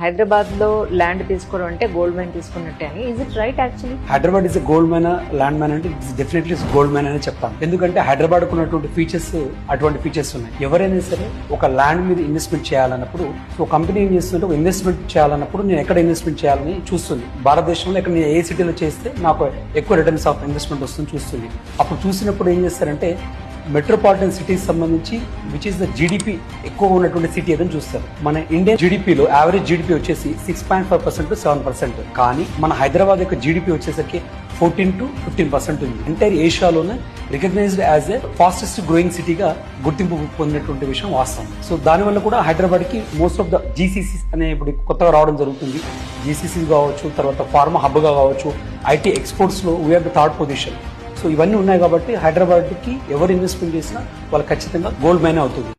హైదరాబాద్ లో ల్యాండ్ తీసుకోవడం అంటే గోల్డ్ మైన్ తీసుకున్నట్టే అని is it right actually? Hyderabad is gold mine, land mine అంటే డెఫినెట్లీ గోల్డ్ మైన్ అని చెప్తాను. ఎందుకంటే హైదరాబాద్ ఉన్నటువంటి ఫీచర్స్ అటువంటి ఫీచర్స్ ఉన్నాయి. ఎవరైనా సరే ఒక ల్యాండ్ మీద ఇన్వెస్ట్మెంట్ చేయాలన్నప్పుడు ఒక కంపెనీ ఏం చేస్తుంటే ఒక ఇన్వెస్ట్మెంట్ చేయాలన్నప్పుడు నేను ఎక్కడ ఇన్వెస్ట్మెంట్ చేయాలని చూస్తుంది. భారతదేశంలో ఎక్కడ నేను ఏ సిటీలో చేస్తే నాకు ఎక్కువ రిటర్న్స్ ఆఫ్ ఇన్వెస్ట్మెంట్ వస్తుంది చూస్తుంది. అప్పుడు చూసినప్పుడు ఏం చేస్తారంటే మెట్రోపాలిటన్ సిటీస్ సంబంధించి విచ్ ఇస్ ద జీడిపి ఎక్కువ ఉన్నటువంటి సిటీ ఏదని చూస్తారు. మన ఇండియన్ జీడిపిలో యావరేజ్ జీడిపి వచ్చేసి 6.5% to 7%. కానీ మన హైదరాబాద్ యొక్క జీడిపి వచ్చేసరికి 14 to 15% ఉంది. ఎంటైర్ ఏషియాలోనే recognized as a fastest growing సిటీగా గుర్తింపు పొందినటువంటి విషయం వాస్తవం. సో దానివల్ల కూడా హైదరాబాద్ కి మోస్ట్ ఆఫ్ ద జీసీసీస్ అనే ఇప్పుడు కొత్తగా రావడం జరుగుతుంది. జీసీసీ కావచ్చు, తర్వాత ఫార్మా హబ్ గా కావచ్చు, ఐటీ ఎక్స్పోర్ట్స్ లో we're the third position. So ఇవన్నీ ఉన్నాయి కాబట్టి హైదరాబాద్కి ఎవరు ఇన్వెస్ట్మెంట్ చేసినా వాళ్ళు ఖచ్చితంగా గోల్డ్ మైన్ అవుతుంది.